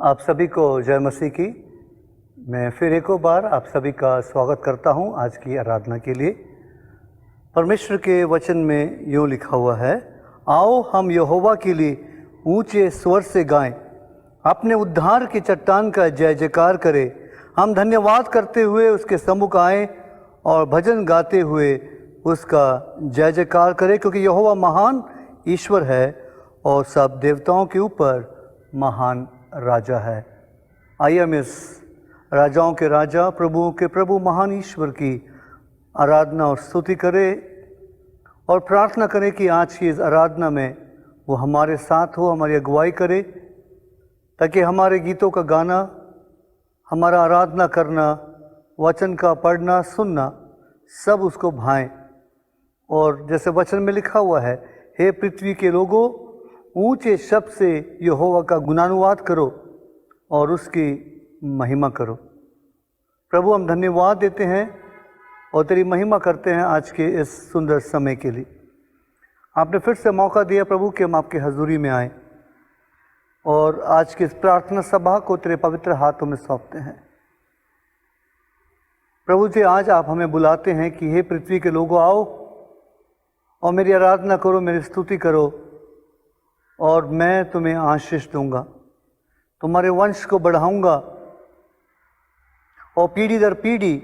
आप सभी को जय मसीह की। मैं फिर एक बार आप सभी का स्वागत करता हूं आज की आराधना के लिए। परमेश्वर के वचन में यूँ लिखा हुआ है, आओ हम यहोवा के लिए ऊंचे स्वर से गाएं, अपने उद्धार की चट्टान का जय जयकार करें। हम धन्यवाद करते हुए उसके सम्मुख आएँ और भजन गाते हुए उसका जय जयकार करें, क्योंकि यहोवा महान ईश्वर है और सब देवताओं के ऊपर महान राजा है। आइए हम इस राजाओं के राजा, प्रभुओं के प्रभु, महान ईश्वर की आराधना और स्तुति करें और प्रार्थना करें कि आज की इस आराधना में वो हमारे साथ हो, हमारी अगुवाई करे, ताकि हमारे गीतों का गाना, हमारा आराधना करना, वचन का पढ़ना सुनना सब उसको भाएं। और जैसे वचन में लिखा हुआ है, हे पृथ्वी के लोगों, ऊंचे शब्द से यहोवा का गुणानुवाद करो और उसकी महिमा करो। प्रभु, हम धन्यवाद देते हैं और तेरी महिमा करते हैं आज के इस सुंदर समय के लिए। आपने फिर से मौका दिया प्रभु कि हम आपके हजूरी में आएँ और आज की इस प्रार्थना सभा को तेरे पवित्र हाथों में सौंपते हैं। प्रभु जी, आज आप हमें बुलाते हैं कि हे पृथ्वी के लोगों, आओ और मेरी आराधना करो, मेरी स्तुति करो और मैं तुम्हें आशीष दूंगा, तुम्हारे वंश को बढ़ाऊंगा और पीढ़ी दर पीढ़ी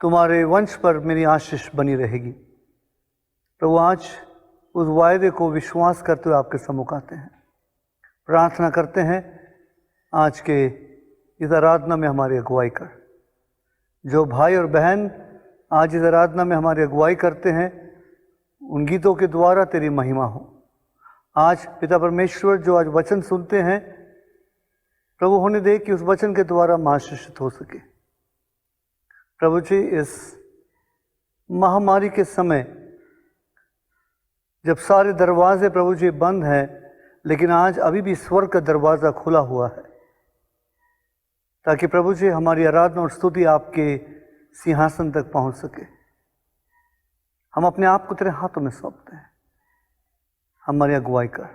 तुम्हारे वंश पर मेरी आशीष बनी रहेगी। प्रभु, आज उस वायदे को विश्वास करते हुए आपके सम्मुख आते हैं, प्रार्थना करते हैं आज के इस आराधना में हमारी अगुवाई कर। जो भाई और बहन आज इस आराधना में हमारी अगुवाई करते हैं, उन गीतों के द्वारा तेरी महिमा हो। आज पिता परमेश्वर, जो आज वचन सुनते हैं, प्रभु होने दे कि उस वचन के द्वारा हम आशीषित हो सके। प्रभु जी, इस महामारी के समय जब सारे दरवाजे प्रभु जी बंद हैं, लेकिन आज अभी भी स्वर्ग का दरवाज़ा खुला हुआ है, ताकि प्रभु जी हमारी आराधना और स्तुति आपके सिंहासन तक पहुंच सके। हम अपने आप को तेरे हाथों में सौंपते हैं, हमारी अगुवाई कर।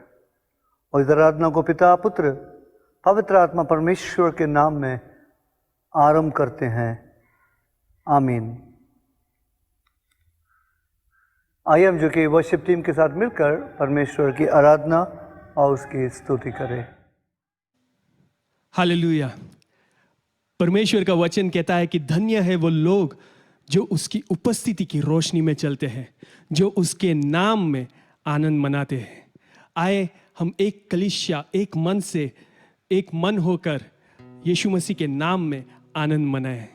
और इस आराधना को पिता, पुत्र, पवित्र आत्मा परमेश्वर के नाम में आरंभ करते हैं। आमीन। आइए हम जो कि वर्शिप टीम के साथ मिलकर परमेश्वर की आराधना और उसकी स्तुति करें। हालेलुया। परमेश्वर का वचन कहता है कि धन्य है वो लोग जो उसकी उपस्थिति की रोशनी में चलते हैं, जो उसके नाम में आनंद मनाते हैं। आए हम एक कलीसिया, एक मन से, एक मन होकर यीशु मसीह के नाम में आनंद मनाएं।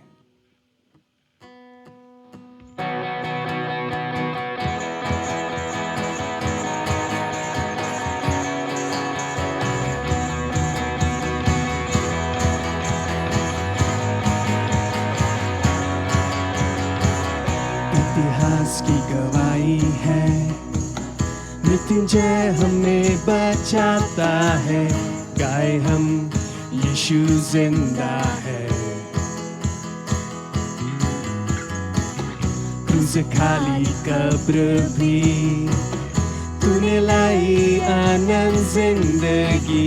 इतिहास की गवाही है, मृत्युंजय हमें बचाता है। गाए हम यीशु जिंदा है। क्रूस खाली कब्र भी तूने लाई आनंद जिंदगी।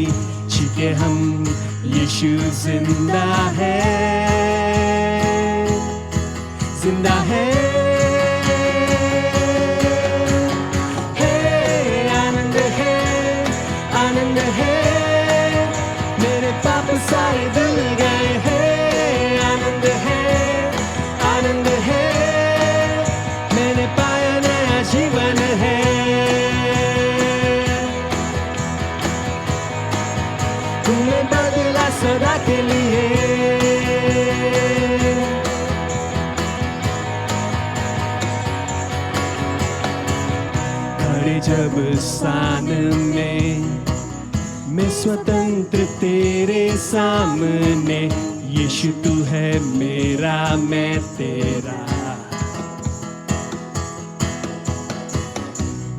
छिके हम यीशु जिंदा है, जिंदा है। सारे दिल गए हैं, आनंद है, आनंद है। मैंने पाया नया जीवन है। तूने बदला सदा के लिए। खड़े जब स्थान में मैं स्वतंत्र तेरे सामने। यीशु तू है मेरा, मैं तेरा।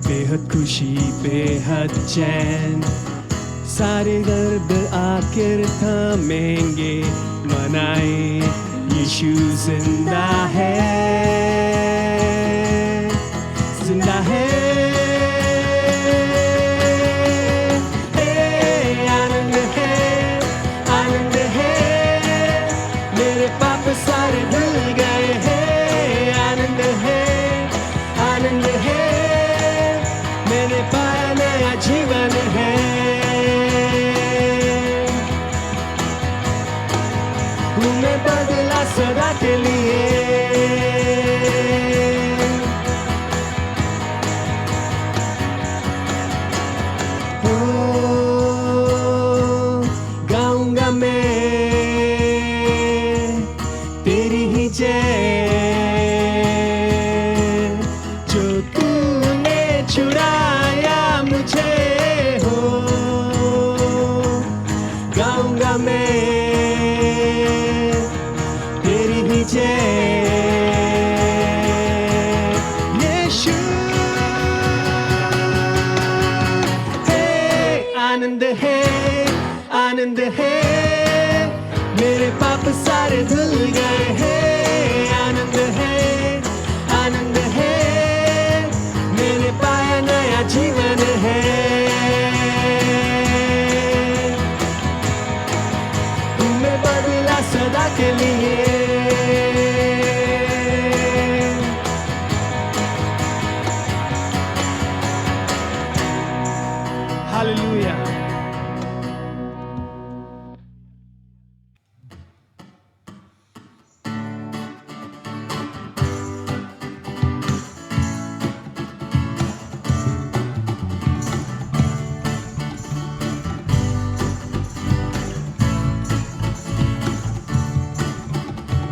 बेहद खुशी, बेहद चैन, सारे गर्द आखिर थमेंगे। मनाए यीशु जिंदा है, जिंदा है। आनंद है, आनंद है, मैंने पाया नया जीवन है। हूँ मैं बदला सदा के लिए। गाऊंगा मैं तेरी ही जय, जो तूने छुड़ाया मुझे हो। गाऊंगा मैं तेरी ही जय, यीशु। आनंद है, आनंद है, मेरे पाप सारे धुल गए हैं। आनंद है, आनंद है, मैंने पाया नया जीवन है। तुम्हें बदला सदा के लिए। हालेलुया।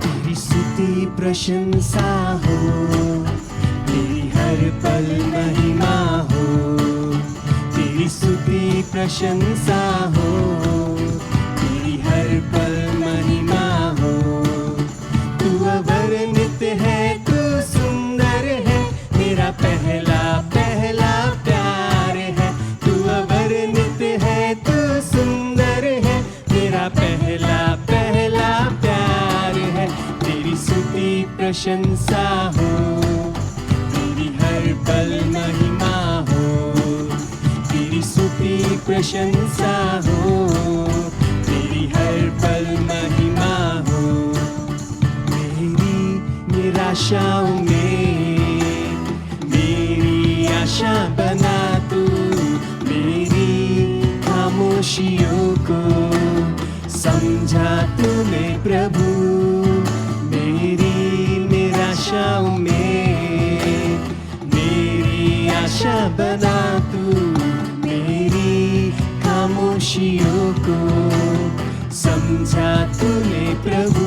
तेरी स्तुति प्रशंसा हो, तेरी हर पल महिमा हो। तेरी स्तुति प्रशंसा हो, तेरी हर पल महिमा हो। तू अवर्णित है, तू सुंदर है, मेरा पहला पहला प्यार है। तू अवर्णित है, तू सुंदर है, मेरा पहला पहला प्यार है। तेरी स्तुति प्रशंसा हो, तेरी हर पल महिमा हो। तेरी स्तुति प्रशंसा हो, तेरी हर पल महिमा हो। मेरी निराशाओं में मेरी आशा बना तू, मेरी खामोशियों को समझा तूने प्रभु। मेरी निराशाओं में मेरी आशा बना तू, मेरी खामोशियों को समझा तूने प्रभु।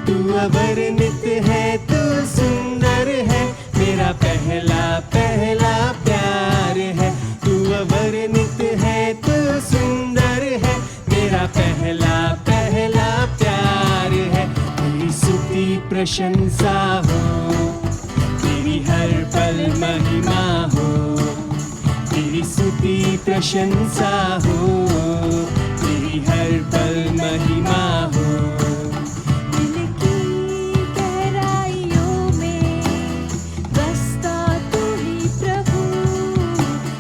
तू अवर्णित है, तू सुंदर है, मेरा पहला पहला प्यार है। तू अवर्णित है, तू सुंदर है, मेरा पहला पहला प्यार है। तेरी स्तुति प्रशंसा हो, तेरी हर पल महिमा हो। तेरी स्तुति प्रशंसा हो, तेरी हर पल महिमा हो। दिल की गहराइयों में बसता तू ही प्रभु।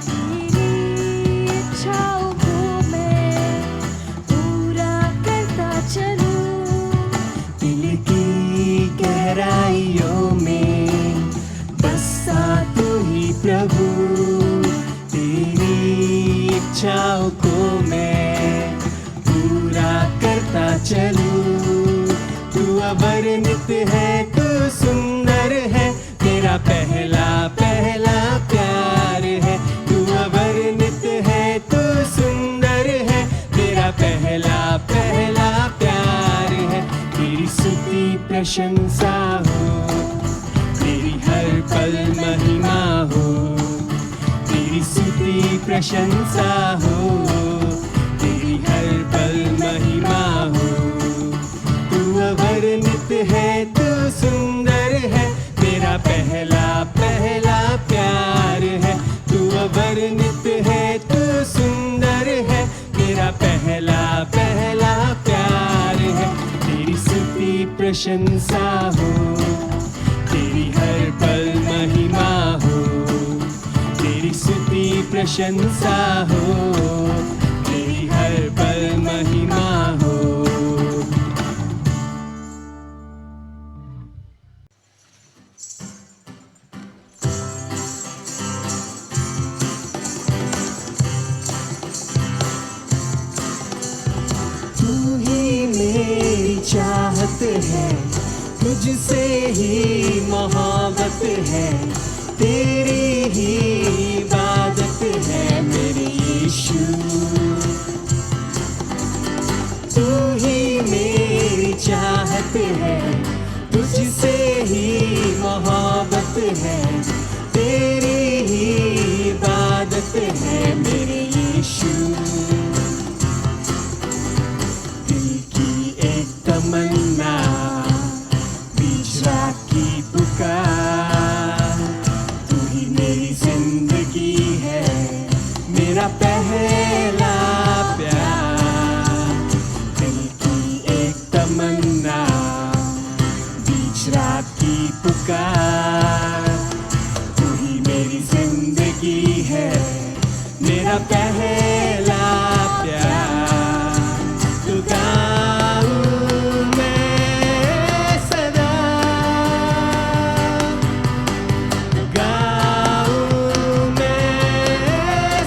तेरी इच्छाओं को मैं पूरा करता चलूं। दिल की गहराइयों में बसा तू ही प्रभु। तेरी इच्छाओं को मैं पूरा करता चलूं। तू अवर्णित है, तू सुंदर है, मेरा पहला पहला प्यार है। तू अवर्णित है, तू सुंदर है, मेरा पहला पहला प्यार है। तेरी स्तुति प्रशंसा हो, तेरी हर पल महिमा हो। तेरी स्तुति प्रशंसा हो, तेरी हर पल महिमा हो। तू अवर्णित है, तू सुंदर है, मेरा पहला पहला प्यार है। तू अवर्णित है, तू सुंदर है, मेरा पहला पहला प्यार है। तेरी स्तुति प्रशंसा हो, तेरी हर पल महिमा हो। तेरी स्तुति प्रशंसा हो, तेरी हर पल महिमा हो। तुझसे ही मोहब्बत है, तेरी ही इबादत है मेरे यीशु। तू ही मेरी चाहत है, तुझसे ही मोहब्बत है, तेरी ही इबादत है मेरे यीशु। दिल की एक तमन्ना, बीच रात की पुकार, तू ही मेरी जिंदगी है, मेरा पहला प्यार। दिल की एक तमन्ना, बीच रात की पुकार, तू ही मेरी जिंदगी है, मेरा पहला प्यार। तू गाऊं मैं सदा, गाऊं मैं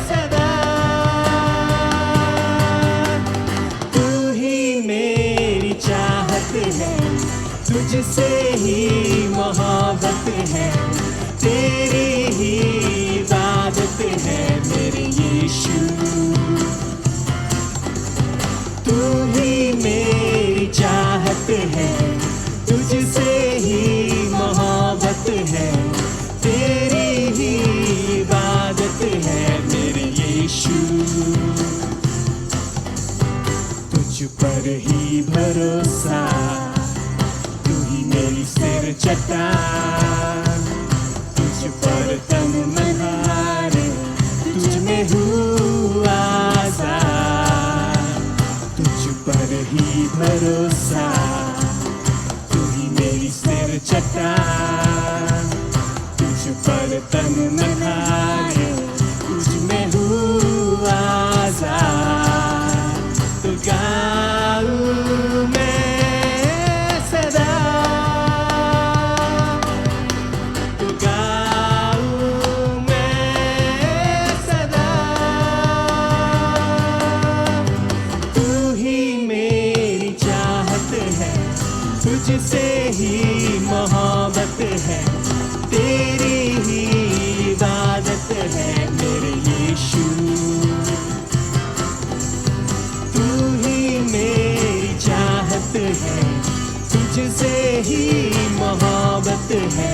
सदा, तू ही मेरी चाहत है, तुझसे ही मोहब्बत है, तेरी ही इबादत है मेरे यीशु। तू ही मेरी चाहत है, तुझसे ही मोहब्बत है, तेरी ही इबादत है मेरे यीशु। तुझ पर ही भरोसा, तू ही मेरी सिर चट्टान, तुझ पर तन मन हारे, तुझ में हूँ आज़ाद। तुझ पर ही भरोसा, तू ही मेरी सिर चट्टान, तुझ पर तन मन हारे, तुझ में हूँ आज़ाद। तो गाऊं मैं सदा, तो गाऊं मैं सदा, तू ही मेरी चाहत है, तुझसे ही मोहब्बत है, तेरी ही इबादत है मेरे यीशु। तू ही मेरी चाहत है, तुझसे ही मोहब्बत है,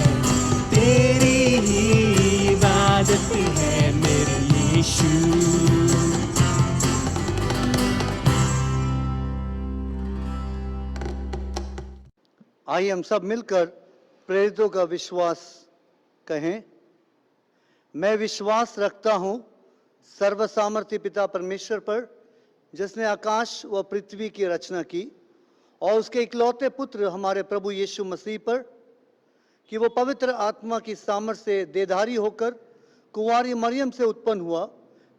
तेरी ही इबादत है मेरे यीशु। आइए हम सब मिलकर प्रेरितों का विश्वास कहें। मैं विश्वास रखता हूँ सर्वसामर्थी पिता परमेश्वर पर, जिसने आकाश व पृथ्वी की रचना की, और उसके इकलौते पुत्र हमारे प्रभु यीशु मसीह पर, कि वो पवित्र आत्मा की सामर्थ से देहधारी होकर कुंवारी मरियम से उत्पन्न हुआ,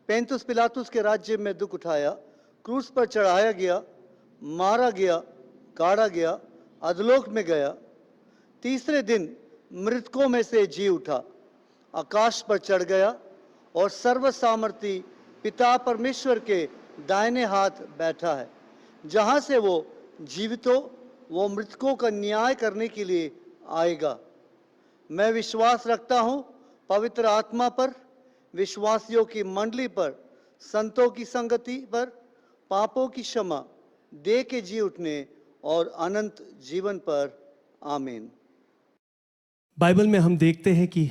पैंतुस पिलातुस के राज्य में दुख उठाया, क्रूस पर चढ़ाया गया, मारा गया, गाड़ा गया, अधोलोक में गया, तीसरे दिन मृतकों में से जी उठा, आकाश पर चढ़ गया और सर्वसामर्थी पिता परमेश्वर के दाहिने हाथ बैठा है, जहाँ से वो जीवितों व मृतकों का न्याय करने के लिए आएगा। मैं विश्वास रखता हूँ पवित्र आत्मा पर, विश्वासियों की मंडली पर, संतों की संगति पर, पापों की क्षमा, देह के जी उठने और अनंत जीवन पर। आमीन। बाइबल में हम देखते हैं कि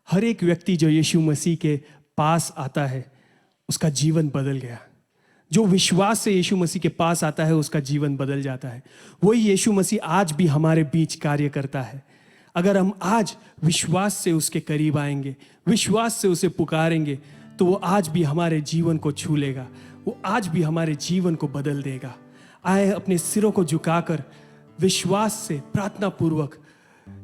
हर एक व्यक्ति जो यीशु मसीह के पास आता है उसका जीवन बदल गया। जो विश्वास से यीशु मसीह के पास आता है उसका जीवन बदल जाता है। वही यीशु मसीह आज भी हमारे बीच कार्य करता है। अगर हम आज विश्वास से उसके करीब आएंगे, विश्वास से उसे पुकारेंगे, तो वो आज भी हमारे जीवन को छू लेगा, वो आज भी हमारे जीवन को बदल देगा। आए अपने सिरों को झुकाकर विश्वास से प्रार्थना पूर्वक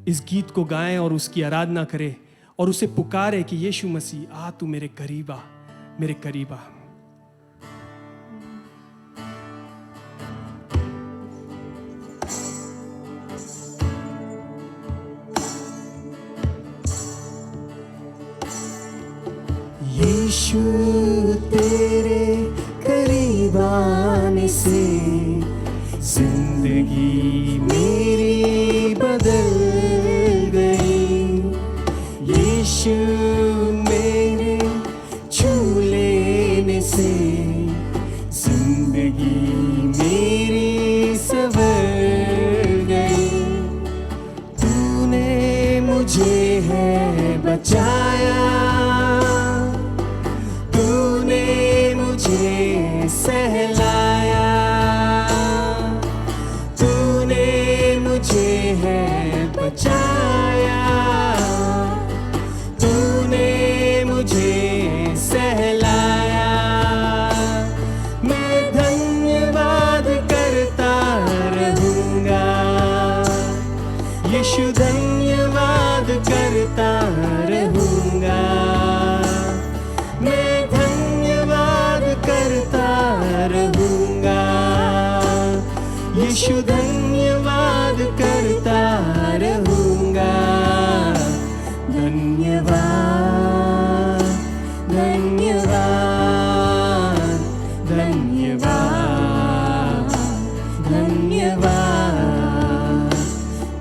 इस गीत को गाएं और उसकी आराधना करें और उसे पुकारे कि यीशु मसीह आ, तू मेरे करीब आ, मेरे करीब आ। यीशु तेरे करीब आने से जिंदगी मेरी बदल बचाया, तूने मुझे सहलाया, तूने मुझे है बचाया, तूने मुझे सहलाया। मैं धन्यवाद करता रहूंगा, यीशु धन्यवाद करता रहूंगा। मैं धन्यवाद करता रहूंगा, यीशु धन्यवाद करता रहूंगा। धन्यवाद, धन्यवाद, धन्यवाद, धन्यवाद,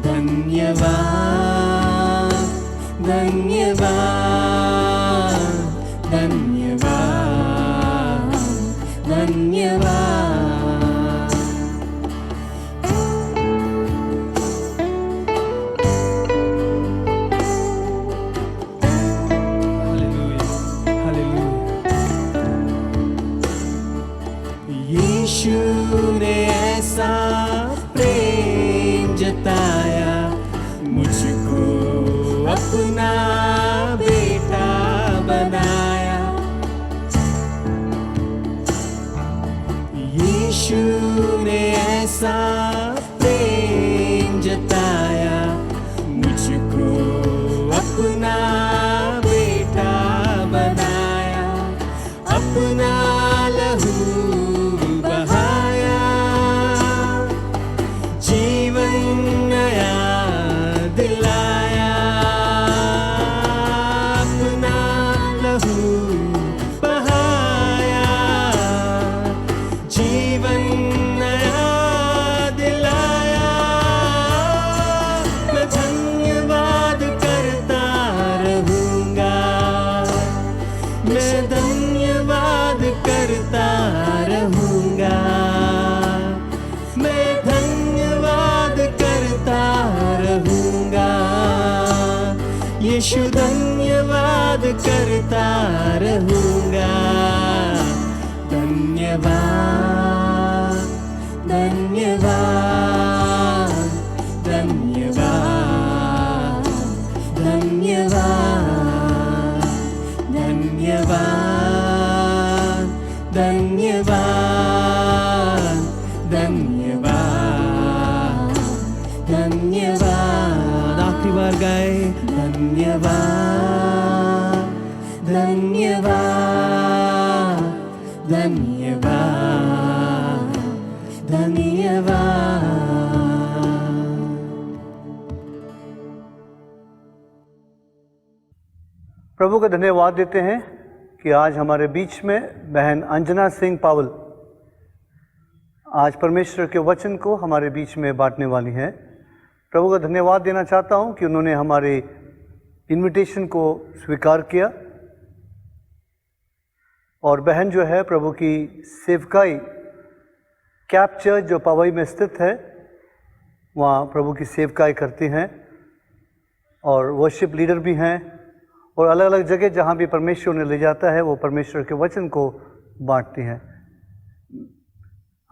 धन्यवाद, धन्यवाद, धन्यवाद, धन्यवाद। Hallelujah, hallelujah. यीशु ने ऐसा प्रेम जताया, मुझको अपना बेटा बनाया। यीशु ने ऐसा प्रेम जताया, मुझको अपना बेटा बनाया। अपना लहू बहाया, जीवन नया दिलाया। अपना लहू बहाया, जीवन नया दिलाया। मैं धन्यवाद करता रहूंगा, मैं धन्यवाद करता रहूंगा। मैं धन्यवाद करता रहूंगा, यीशु धन्यवाद करता रहूंगा। धन्यवाद, धन्यवाद, धन्यवाद, धन्यवाद, धन्यवाद, धन्यवाद, धन्यवाद, धन्यवाद। आखिरी बार गाए। धन्यवाद, धन्यवाद, धन्यवाद, धन्यवाद। प्रभु का धन्यवाद देते हैं कि आज हमारे बीच में बहन अंजना सिंह पावल आज परमेश्वर के वचन को हमारे बीच में बांटने वाली हैं। प्रभु का धन्यवाद देना चाहता हूं कि उन्होंने हमारे इनविटेशन को स्वीकार किया और बहन जो है प्रभु की सेवकाई कैप चर्च जो पवई में स्थित है वहाँ प्रभु की सेवकाई करती हैं और वर्शिप लीडर भी हैं और अलग अलग जगह जहाँ भी परमेश्वर उन्हें ले जाता है वो परमेश्वर के वचन को बांटती हैं।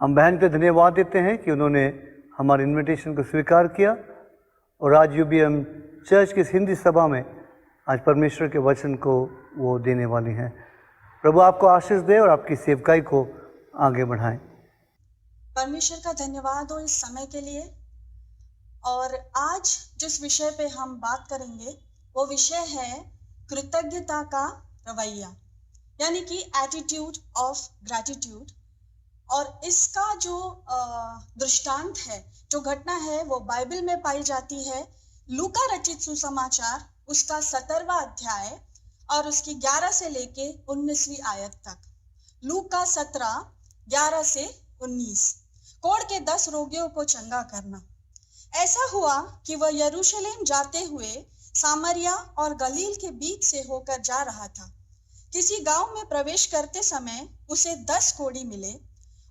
हम बहन को धन्यवाद देते हैं कि उन्होंने हमारे इनविटेशन को स्वीकार किया और आज यूबीएम चर्च की इस हिंदी सभा में आज परमेश्वर के वचन को वो देने वाली हैं। प्रभु आपको आशीष दे और आपकी सेवकाई को आगे बढ़ाएं। परमेश्वर का धन्यवाद हो इस समय के लिए। और आज जिस विषय पे हम बात करेंगे वो विषय है कृतज्ञता का रवैया, यानी कि एटीट्यूड ऑफ ग्रैटिट्यूड। और इसका जो दृष्टांत है, जो घटना है, वो बाइबल में पाई जाती है। लूका रचित सुसमाचार उसका 17वां अध्याय और उसकी 11 से लेके 19वीं आयत तक। लूका 17, 11 से 19। कोढ़ के 10 रोगियों को चंगा करना। ऐसा हुआ कि वह यरूशलेम जाते हुए सामरिया और गलील के बीच से होकर जा रहा था। किसी गांव में प्रवेश करते समय उसे 10 कोढ़ी मिले।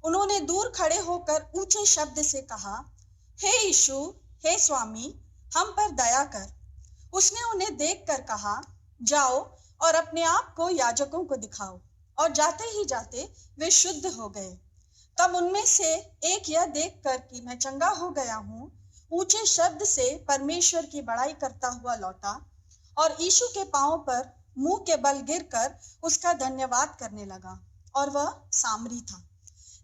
उन्होंने दूर खड़े होकर ऊंचे शब्द से कहा, हे यीशु, हे स्वामी, हम पर दया कर। उसने उन्हें देखकर कहा, जाओ और अपने आप को याजकों को दिखाओ। और जाते ही जाते वे शुद्ध हो गए। तब उनमें से एक यह देखकर कि मैं चंगा हो गया हूँ, ऊंचे शब्द से परमेश्वर की बड़ाई करता हुआ लौटा और यीशु के पांव पर मुंह के बल गिरकर उसका धन्यवाद करने लगा, और वह सामरी था।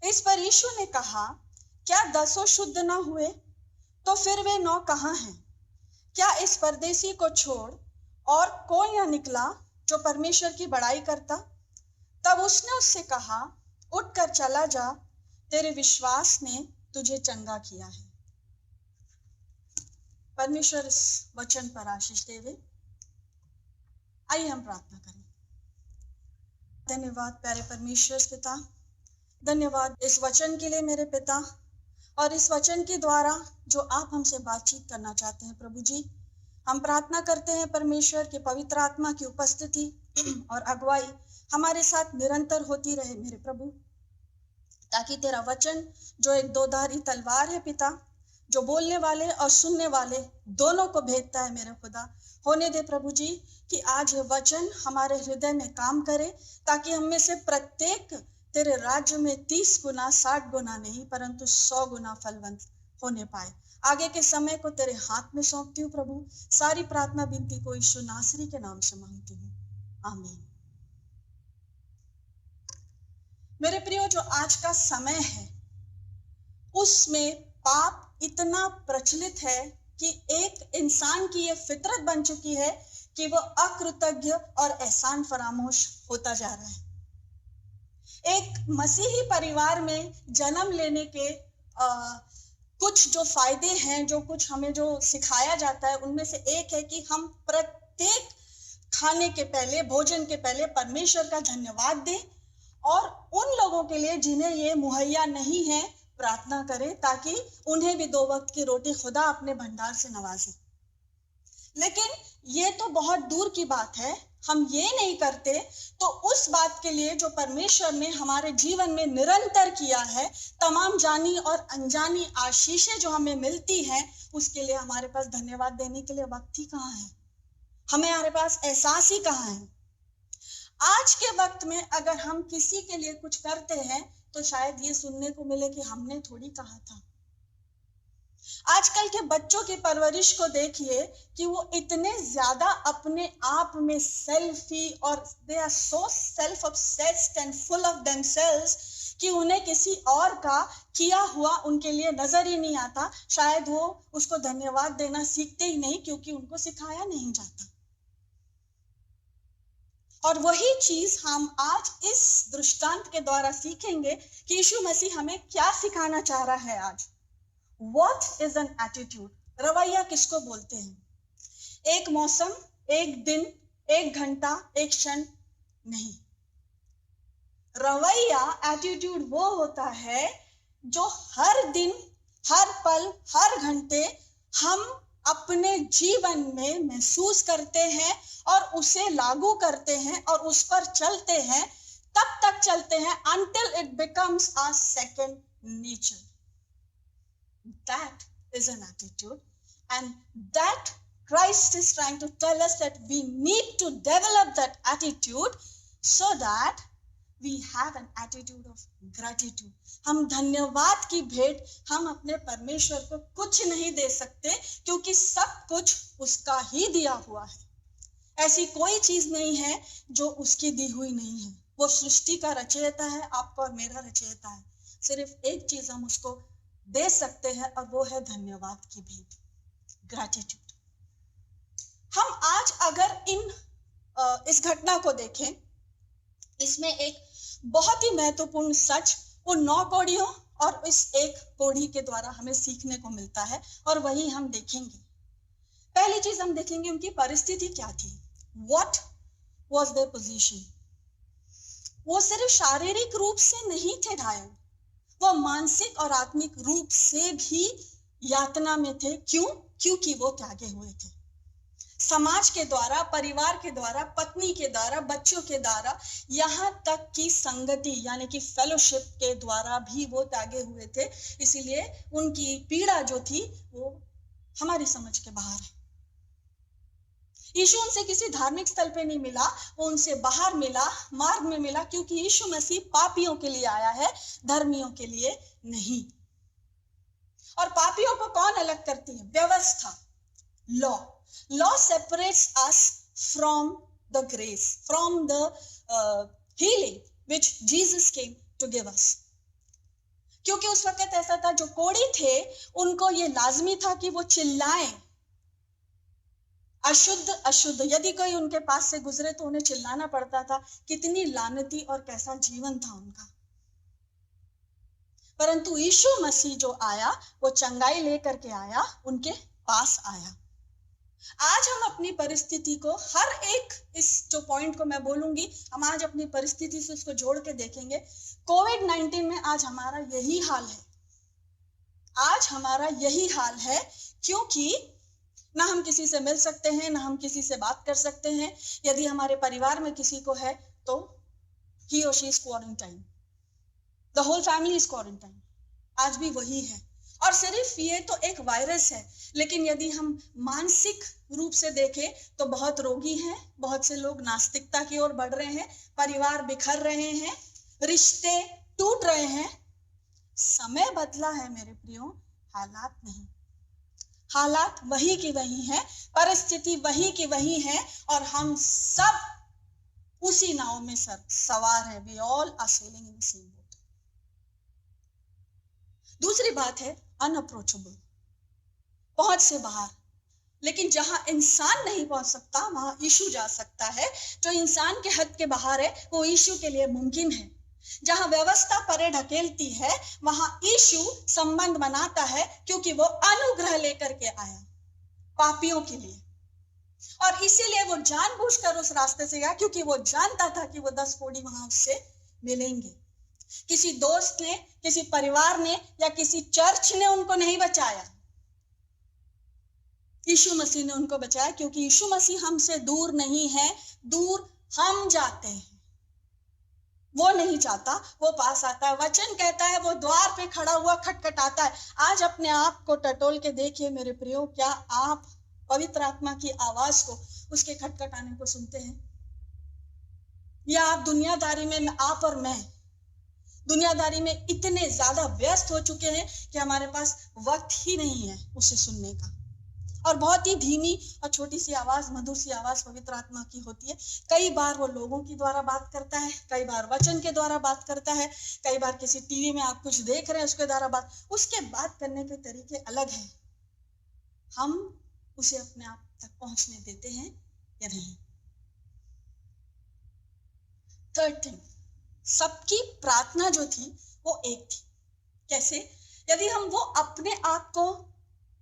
इस पर यीशु ने कहा, क्या 10 शुद्ध न हुए? तो फिर वे 9 कहाँ हैं? क्या इस परदेसी को छोड़ और कोई न निकला जो परमेश्वर की बड़ाई करता? तब उसने उससे कहा, उठकर चला जा, तेरे विश्वास ने तुझे चंगा किया है। परमेश्वर इस वचन पर आशीष देवे। आइए हम प्रार्थना करें। धन्यवाद प्यारे परमेश्वर पिता, धन्यवाद इस वचन के लिए मेरे पिता, और इस वचन के द्वारा जो आप हमसे बातचीत करना चाहते हैं प्रभु जी। हम प्रार्थना करते हैं परमेश्वर के पवित्र आत्मा की उपस्थिति और अगुवाई हमारे साथ निरंतर होती रहे मेरे प्रभु, ताकि तेरा वचन जो एक दोधारी तलवार है पिता, जो बोलने वाले और सुनने वाले दोनों को भेदता है मेरे खुदा, होने दे प्रभु जी कि आज ये वचन हमारे हृदय में काम करे, ताकि हम में से प्रत्येक तेरे राज्य में 30 गुना 60 गुना नहीं परंतु 100 गुना फलवंत होने पाए। आगे के समय को तेरे हाथ में सौंपती हूँ प्रभु। सारी प्रार्थना विनती को यीशु नासरी के नाम से मांगती हूँ, आमीन। मेरे प्रियो, जो आज का समय है उसमें पाप इतना प्रचलित है कि एक इंसान की यह फितरत बन चुकी है कि वो अकृतज्ञ और एहसान फरामोश होता जा रहा है। एक मसीही परिवार में जन्म लेने के कुछ जो फायदे हैं, जो कुछ हमें जो सिखाया जाता है, उनमें से एक है कि हम प्रत्येक खाने के पहले, भोजन के पहले परमेश्वर का धन्यवाद दें, और उन लोगों के लिए जिन्हें ये मुहैया नहीं है प्रार्थना करें, ताकि उन्हें भी 2 वक्त की रोटी खुदा अपने भंडार से नवाजे। लेकिन ये तो बहुत दूर की बात है। हम ये नहीं करते तो उस बात के लिए जो परमेश्वर ने हमारे जीवन में निरंतर किया है, तमाम जानी और अनजानी आशीषें जो हमें मिलती हैं, उसके लिए हमारे पास धन्यवाद देने के लिए वक्त ही कहाँ है, हमारे पास एहसास ही कहाँ है। आज के वक्त में अगर हम किसी के लिए कुछ करते हैं तो शायद ये सुनने को मिले कि हमने थोड़ी कहा था। आजकल के बच्चों की परवरिश को देखिए कि वो इतने ज्यादा अपने आप में सेल्फी और they are so self obsessed and full of themselves कि उन्हें किसी और का किया हुआ उनके लिए नजर ही नहीं आता। शायद वो उसको धन्यवाद देना सीखते ही नहीं, क्योंकि उनको सिखाया नहीं जाता। और वही चीज हम आज इस दृष्टांत के द्वारा सीखेंगे कि यीशु मसीह हमें क्या सिखाना चाह रहा है आज। What is an attitude? रवैया किसको बोलते हैं? एक मौसम, एक दिन, एक घंटा, एक क्षण नहीं। रवैया, एटीट्यूड वो होता है जो हर दिन, हर पल, हर घंटे हम अपने जीवन में महसूस करते हैं और उसे लागू करते हैं और उस पर चलते हैं, तब तक चलते हैं until it becomes our second nature. That is an attitude, and that Christ is trying to tell us that we need to develop that attitude so that we have an attitude of gratitude. हम धन्यवाद की भेंट हम अपने परमेश्वर को कुछ नहीं दे सकते, क्योंकि सब कुछ उसका ही दिया हुआ है। ऐसी कोई चीज नहीं है जो उसकी दी हुई नहीं है। वो सृष्टि का रचयिता है, आपका और मेरा रचयिता है। सिर्फ एक चीज हम उसको दे सकते हैं और वो है धन्यवाद की भेंट, ग्रैटिट्यूड। हम आज अगर इस घटना को देखें, इसमें एक बहुत ही महत्वपूर्ण सच उन 9 कोढ़ियों और इस एक कोढ़ी के द्वारा हमें सीखने को मिलता है, और वही हम देखेंगे। पहली चीज हम देखेंगे उनकी परिस्थिति क्या थी। What was their position? वो सिर्फ शारीरिक रूप से नहीं थे घायल, वो मानसिक और आत्मिक रूप से भी यातना में थे। क्यों? क्योंकि वो त्यागे हुए थे। समाज के द्वारा, परिवार के द्वारा, पत्नी के द्वारा, बच्चों के द्वारा, यहाँ तक कि संगति यानी कि फेलोशिप के द्वारा भी वो त्यागे हुए थे। इसीलिए उनकी पीड़ा जो थी वो हमारी समझ के बाहर है। यीशु उनसे किसी धार्मिक स्थल पे नहीं मिला, वो उनसे बाहर मिला, मार्ग में मिला, क्योंकि यीशु मसीह पापियों के लिए आया है, धर्मियों के लिए नहीं। और पापियों को कौन अलग करती है? व्यवस्था, law. Law separates us from the grace, from the healing which Jesus came to give us. क्योंकि उस वक्त ऐसा था, जो कोढ़ी थे उनको ये लाजमी था कि वो चिल्लाएं, अशुद्ध अशुद्ध, यदि कोई उनके पास से गुजरे तो उन्हें चिल्लाना पड़ता था। कितनी लानती और कैसा जीवन था उनका। परंतु यीशु मसीह जो आया, वो चंगाई लेकर के आया, उनके पास आया। आज हम अपनी परिस्थिति को, हर एक इस जो पॉइंट को मैं बोलूंगी, हम आज अपनी परिस्थिति से उसको जोड़ के देखेंगे। कोविड-19 में आज हमारा यही हाल है, आज हमारा यही हाल है, क्योंकि ना हम किसी से मिल सकते हैं, ना हम किसी से बात कर सकते हैं। यदि हमारे परिवार में किसी को है तो he or she is quarantined, the whole family is quarantined। आज भी वही है। और सिर्फ ये तो एक वायरस है, लेकिन यदि हम मानसिक रूप से देखें तो बहुत रोगी हैं, बहुत से लोग नास्तिकता की ओर बढ़ रहे हैं, परिवार बिखर रहे हैं, रिश्ते टूट रहे हैं। समय बदला है मेरे प्रियो, हालात नहीं। हालात वही की वही है, परिस्थिति वही की वही है, और हम सब उसी नाव में सवार हैं। We all are sailing in the same boat। दूसरी बात है अनअप्रोचेबल, पहुंच से बाहर। लेकिन जहां इंसान नहीं पहुंच सकता वहां यीशु जा सकता है। जो इंसान के हद के बाहर है वो यीशु के लिए मुमकिन है। जहां व्यवस्था परे ढकेलती है वहां यीशु संबंध बनाता है, क्योंकि वो अनुग्रह लेकर के आया पापियों के लिए। और इसीलिए वो जानबूझकर उस रास्ते से गया, क्योंकि वो जानता था कि वो 10 कोढ़ी वहां उससे मिलेंगे। किसी दोस्त ने, किसी परिवार ने या किसी चर्च ने उनको नहीं बचाया, यीशु मसीह ने उनको बचाया। क्योंकि यीशु मसीह हमसे दूर नहीं है, दूर हम जाते हैं। वो नहीं चाहता, वो पास आता है। वचन कहता है वो द्वार पे खड़ा हुआ खटखटाता है। आज अपने आप को टटोल के देखिए मेरे प्रियो, क्या आप पवित्र आत्मा की आवाज को, उसके खटखटाने को सुनते हैं? या आप दुनियादारी में, आप और मैं दुनियादारी में इतने ज्यादा व्यस्त हो चुके हैं कि हमारे पास वक्त ही नहीं है उसे सुनने का। और बहुत ही धीमी और छोटी सी आवाज, मधुर सी आवाज पवित्र आत्मा की होती है। कई बार वो लोगों की द्वारा बात करता है, कई बार वचन के द्वारा बात करता है, कई बार किसी टीवी में आप कुछ देख रहे हैं उसके द्वारा बात, उसके बात करने के तरीके अलग हैं। हम उसे अपने आप तक पहुंचने देते हैं या नहीं? थर्ड थिंग, सबकी प्रार्थना जो थी वो एक थी। कैसे? यदि हम वो अपने आप को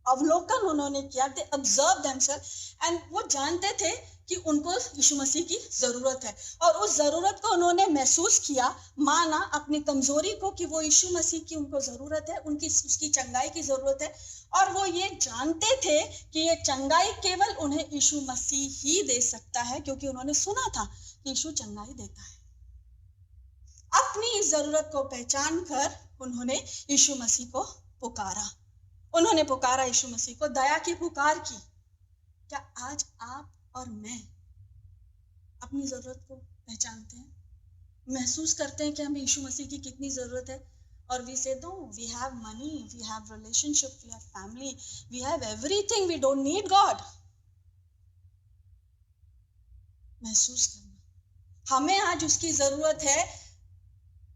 अवलोकन उन्होंने किया, दे ऑब्जर्व देमसेल्फ, एंड वो जानते थे कि उनको यीशु मसीह की जरूरत है, और उस जरूरत को उन्होंने महसूस किया, माना अपनी कमजोरी को कि वो यीशु मसीह की उनको जरूरत है, उनकी उसकी चंगाई की जरूरत है। और वो ये जानते थे कि ये चंगाई केवल उन्हें यीशु मसीह ही दे सकता है, क्योंकि उन्होंने सुना था कि यीशु चंगाई देता है। अपनी इस जरूरत को पहचान कर उन्होंने यीशु मसीह को पुकारा। उन्होंने पुकारा यीशु मसीह को, दया की पुकार की। क्या आज आप और मैं अपनी जरूरत को पहचानते हैं, महसूस करते हैं कि हमें यीशु मसीह की कितनी जरूरत है? और we say no, we have money, we have relationship, we have family, we have everything, we don't need God. महसूस करना, हमें आज उसकी जरूरत है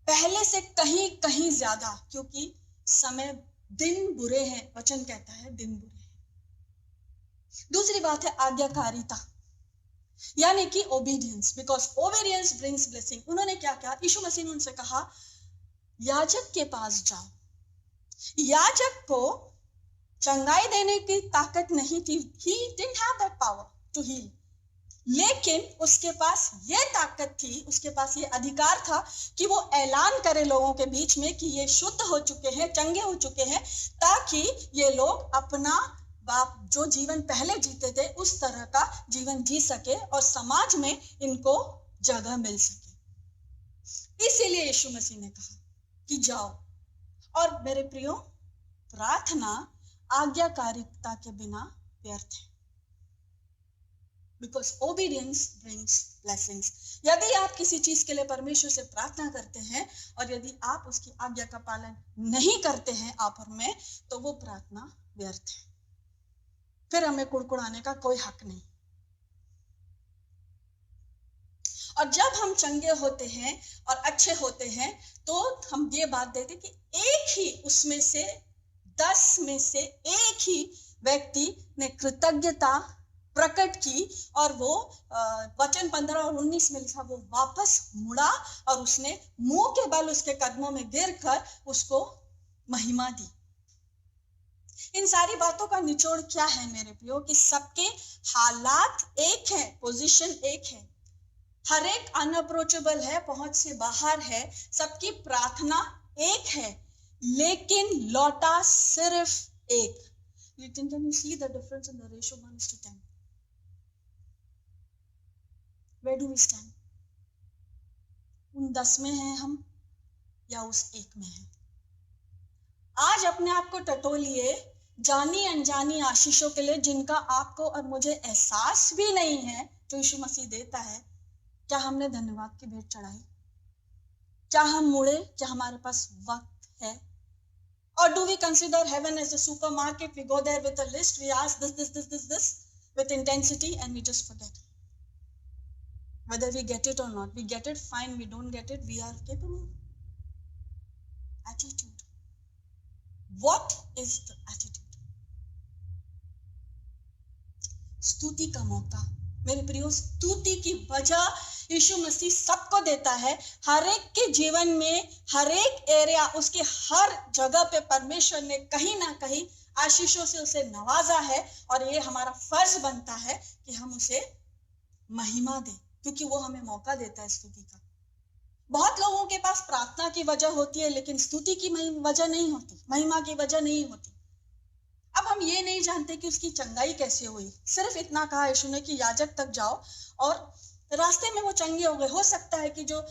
पहले से कहीं कहीं ज्यादा, क्योंकि समय, दिन बुरे हैं। वचन कहता है दिन बुरे हैं। दूसरी बात है आज्ञाकारिता, यानी कि obedience, because obedience brings blessing. उन्होंने क्या कहा? यीशु मसीह ने उनसे कहा याजक के पास जाओ। याजक को चंगाई देने की ताकत नहीं थी, he didn't have that power to heal, लेकिन उसके पास ये ताकत थी, उसके पास ये अधिकार था कि वो ऐलान करे लोगों के बीच में कि ये शुद्ध हो चुके हैं, चंगे हो चुके हैं, ताकि ये लोग अपना बाप जो जीवन पहले जीते थे उस तरह का जीवन जी सके और समाज में इनको जगह मिल सके। इसीलिए यीशु मसीह ने कहा कि जाओ। और मेरे प्रियो, प्रार्थना आज्ञाकारिता के बिना व्यर्थ है। Because obedience brings blessings. यदि आप किसी चीज के लिए परमेश्वर से प्रार्थना करते हैं और यदि आप उसकी आज्ञा का पालन नहीं करते हैं आप और मैं, तो वो प्रार्थना व्यर्थ है। फिर हमें कुड़कुड़ाने का कोई हक नहीं। और जब हम चंगे होते हैं और अच्छे होते हैं तो हम ये बात देते कि एक ही उसमें से 10 में से एक ही व्यक्ति ने कृतज्ञता प्रकट की और वो वचन 15 और 19 में लिखा, वो वापस मुड़ा और उसने मुंह के बल उसके कदमों में गिरकर उसको महिमा दी। इन सारी बातों का निचोड़ क्या है मेरे प्रियो, कि सबके हालात एक है, पोजीशन एक है, हर एक अनअप्रोचेबल है, पहुंच से बाहर है, सबकी प्रार्थना एक है, लेकिन लौटा सिर्फ एक। Can you see the difference in the ratio 1:10? Where do we stand? उन 10 में हैं हम या उस एक में हैं? आज अपने आप को टटोलिए जानी अनजानी आशीषों के लिए जिनका आपको और मुझे एहसास भी नहीं है, जो यीशु मसीह देता है। क्या हमने धन्यवाद की भेंट चढ़ाई? क्या हम मुड़े? क्या हमारे पास वक्त है? Or do we consider heaven as a supermarket? We go there with a list, we ask this with intensity and we just forget. Whether we get it or not, we get it, fine, we don't get it, we are capable. Attitude. What is the attitude? स्तुति का मौका। मेरे प्रियो, स्तुति की वजह यीशु मसीह सबको देता है। हर एक के जीवन में, हर एक एरिया, उसके हर जगह पे परमेश्वर ने कहीं ना कहीं आशीषों से उसे नवाजा है और ये हमारा फर्ज बनता है कि हम उसे महिमा दें, क्योंकि वो हमें मौका देता है स्तुति का। बहुत लोगों के पास प्रार्थना की वजह होती है लेकिन स्तुति की वजह नहीं होती, महिमा की वजह नहीं होती। अब हम ये नहीं जानते कि उसकी चंगाई कैसे हुई। सिर्फ इतना कहा यीशु ने कि याजक तक जाओ और रास्ते में वो चंगे हो गए। हो सकता है कि जो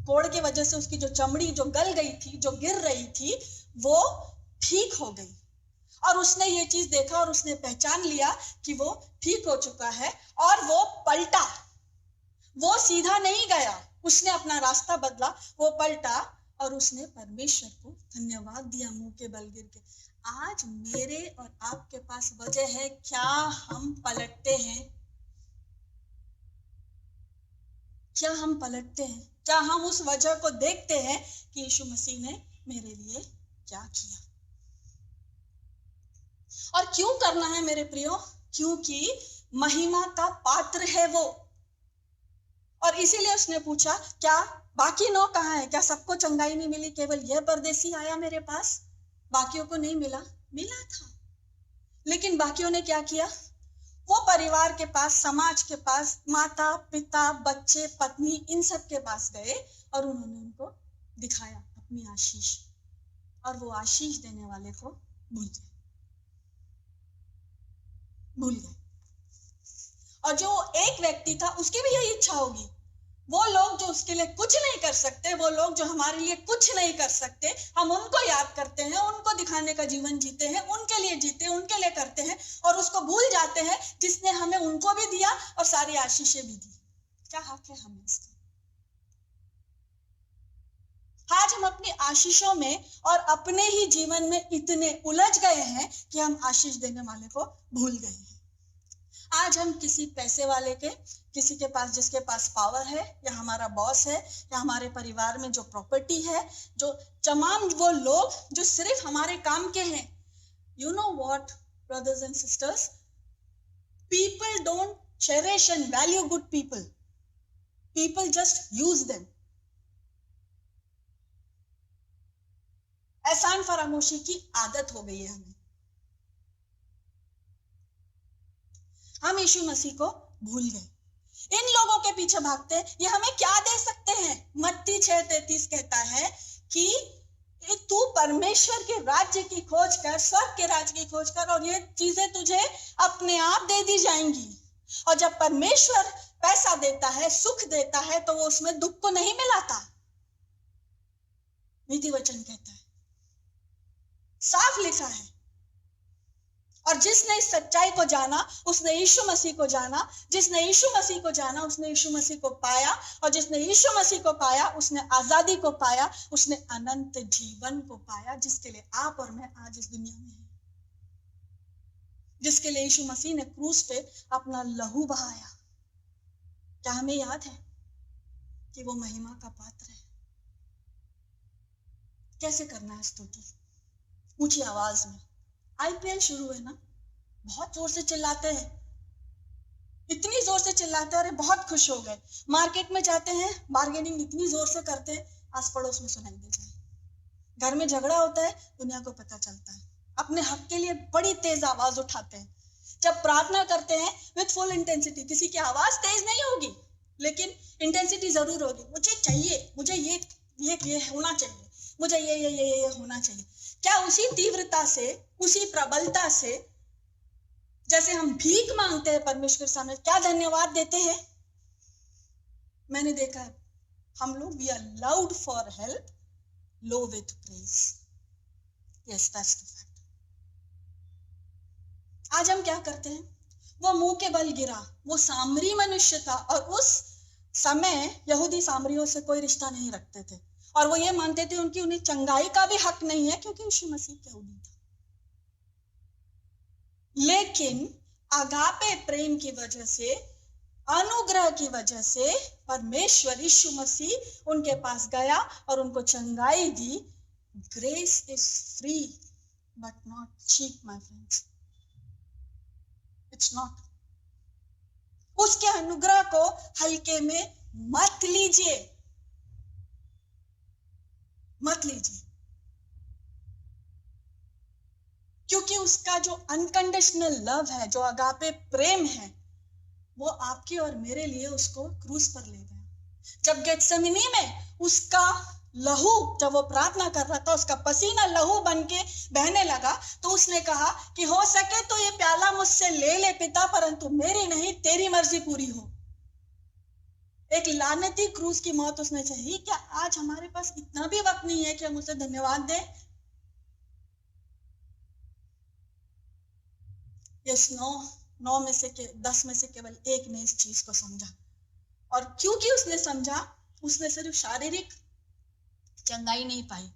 कोड़ की वजह से उसकी जो चमड़ी जो गल गई थी, जो गिर रही थी, वो ठीक हो गई और उसने ये चीज देखा और उसने पहचान लिया कि वो ठीक हो चुका है और वो पलटा। वो सीधा नहीं गया, उसने अपना रास्ता बदला, वो पलटा और उसने परमेश्वर को धन्यवाद दिया मुंह के बल गिर के। आज मेरे और आपके पास वजह है, क्या हम पलटते हैं? क्या हम पलटते हैं? क्या हम उस वजह को देखते हैं कि यीशु मसीह ने मेरे लिए क्या किया? और क्यों करना है मेरे प्रियो? क्योंकि महिमा का पात्र है वो। और इसीलिए उसने पूछा, क्या बाकी 9 कहाँ है? क्या सबको चंगाई नहीं मिली? केवल यह परदेसी आया मेरे पास, बाकियों को नहीं मिला? मिला था, लेकिन बाकियों ने क्या किया? वो परिवार के पास, समाज के पास, माता पिता बच्चे पत्नी, इन सब के पास गए और उन्होंने उनको दिखाया अपनी आशीष, और वो आशीष देने वाले को भूल गए। और जो एक व्यक्ति था, उसकी भी यही इच्छा होगी। वो लोग जो उसके लिए कुछ नहीं कर सकते, वो लोग जो हमारे लिए कुछ नहीं कर सकते, हम उनको याद करते हैं, उनको दिखाने का जीवन जीते हैं, उनके लिए जीते, उनके लिए करते हैं और उसको भूल जाते हैं जिसने हमें उनको भी दिया और सारी आशीषें भी दी। क्या हक है हमें इसका? आज हम अपनी आशीषों में और अपने ही जीवन में इतने उलझ गए हैं कि हम आशीष देने वाले को भूल गए हैं। आज हम किसी पैसे वाले के, किसी के पास, जिसके पास पावर है, या हमारा बॉस है, या हमारे परिवार में जो प्रॉपर्टी है, जो तमाम वो लोग जो सिर्फ हमारे काम के हैं। You know what brothers and sisters, people don't cherish and value good people, people just use them. एहसान फरामोशी की आदत हो गई है हमें। हम यीशु मसीह को भूल गए, इन लोगों के पीछे भागते हैं। ये हमें क्या दे सकते हैं? मत्ती 6:33 कहता है कि तू परमेश्वर के राज्य की खोज कर, स्वर्ग के राज्य की खोज कर, और ये चीजें तुझे अपने आप दे दी जाएंगी। और जब परमेश्वर पैसा देता है, सुख देता है, तो वो उसमें दुख को नहीं मिलाता। नीति वचन कहता है, साफ लिखा है। और जिसने इस सच्चाई को जाना उसने यीशु मसीह को जाना, जिसने यीशु मसीह को जाना उसने यीशु मसीह को पाया, और जिसने यीशु मसीह को पाया उसने आजादी को पाया, उसने अनंत जीवन को पाया, जिसके लिए आप और मैं आज इस दुनिया में हैं, जिसके लिए यीशु मसीह ने क्रूस पे अपना लहू बहाया। क्या हमें याद है कि वो महिमा का पात्र है? कैसे करना है स्तुति? ऊंची आवाज में। आईपीएल शुरू है ना, बहुत जोर से चिल्लाते हैं, इतनी जोर से चिल्लाते हैं, अरे बहुत खुश हो गए। मार्केट में जाते हैं, बार्गेनिंग इतनी जोर से करते हैं, आस पड़ोस में सुनाई दे जाए। घर में झगड़ा होता है, दुनिया को पता चलता है। अपने हक के लिए बड़ी तेज आवाज उठाते हैं। जब प्रार्थना करते हैं विथ फुल इंटेंसिटी, किसी की आवाज तेज नहीं होगी लेकिन इंटेंसिटी जरूर होगी। मुझे चाहिए, मुझे ये होना चाहिए, मुझे ये होना चाहिए। क्या उसी तीव्रता से, उसी प्रबलता से जैसे हम भीख मांगते हैं परमेश्वर सामने, क्या धन्यवाद देते हैं? मैंने देखा है हम लोग we are loud for help, low with praise. Yes, that's the fact. आज हम क्या करते हैं? वो मुंह के बल गिरा, वो सामरी मनुष्य था और उस समय यहूदी सामरियों से कोई रिश्ता नहीं रखते थे और वो ये मानते थे उन्हें चंगाई का भी हक नहीं है क्योंकि यीशु मसीह यहूदी था। लेकिन अगापे प्रेम की वजह से, अनुग्रह की वजह से परमेश्वर यीशु मसीह उनके पास गया और उनको चंगाई दी। Grace is free but not cheap my friends, it's not. उसके अनुग्रह को हल्के में मत लीजिए, मत लीजिए, क्योंकि उसका जो अनकंडीशनल लव है, जो अगापे प्रेम है, वो आपके और मेरे लिए उसको क्रूस पर ले गया। जब गेत्सेमनी में उसका लहू, जब वो प्रार्थना कर रहा था, उसका पसीना लहू बन के बहने लगा, तो उसने कहा कि हो सके तो ये प्याला मुझसे ले ले पिता, परंतु मेरी नहीं तेरी मर्जी पूरी हो। एक लानती क्रूस की मौत उसने चाहिए। क्या आज हमारे पास इतना भी वक्त नहीं है कि हम उसे धन्यवाद दें? यस, 9 में से 10 में से केवल एक ने इस चीज को समझा, और क्योंकि उसने समझा, उसने सिर्फ शारीरिक चंगाई नहीं पाई,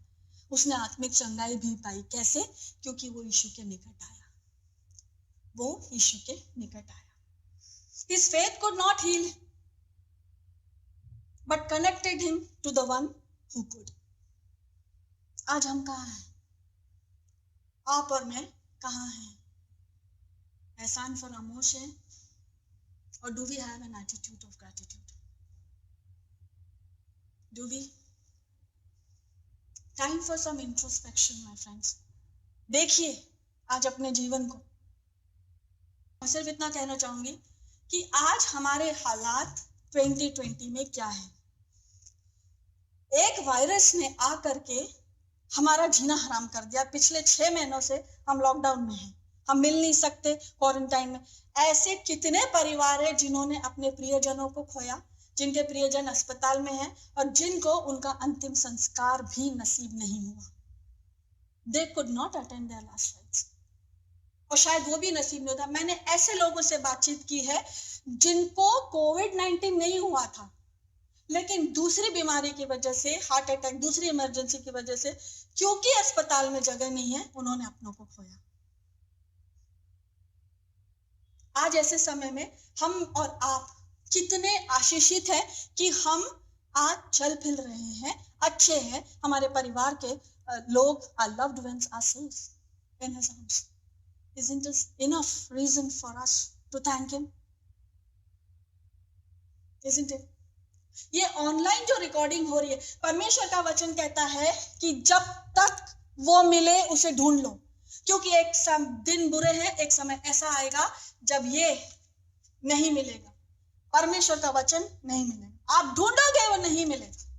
उसने आत्मिक चंगाई भी पाई। कैसे? क्योंकि वो यीशु के निकट आया, वो यीशु के निकट आया। His faith could not heal, but connected him to the one who could. आज हम कहाँ हैं? आप और मैं कहाँ हैं? एहसान फरामोश है, और do we have an attitude of gratitude? Do we? Time for some introspection, my friends. देखिए आज अपने जीवन को। और सिर्फ इतना कहना चाहूंगी कि आज हमारे हालात 2020 में क्या है। एक वायरस ने आकर के हमारा जीना हराम कर दिया। पिछले 6 महीनों से हम लॉकडाउन में हैं, हम मिल नहीं सकते, क्वारंटाइन में। ऐसे कितने परिवार हैं जिन्होंने अपने प्रियजनों को खोया, जिनके प्रियजन अस्पताल में हैं और जिनको उनका अंतिम संस्कार भी नसीब नहीं हुआ। They could not attend their last rites, और शायद वो भी नसीब नहीं होता। मैंने ऐसे लोगों से बातचीत की है जिनको कोविड-19 नहीं हुआ था, लेकिन दूसरी बीमारी की वजह से, हार्ट अटैक, दूसरी इमरजेंसी की वजह से, क्योंकि अस्पताल में जगह नहीं है, उन्होंने अपनों को खोया। आज ऐसे समय में हम और आप कितने आशीषित हैं कि हम आज चल फिर रहे हैं, अच्छे हैं, हमारे परिवार के लोग, our loved ones are safe in his arms. Isn't this enough reason for us to thank him? Isn't it? ये ऑनलाइन जो रिकॉर्डिंग हो रही है, परमेश्वर का वचन कहता है कि जब तक वो मिले उसे ढूंढ लो, क्योंकि एक दिन बुरे हैं, एक समय ऐसा आएगा जब ये नहीं मिलेगा, परमेश्वर का वचन नहीं मिलेगा। आप ढूंढोगे, वो नहीं मिलेगा।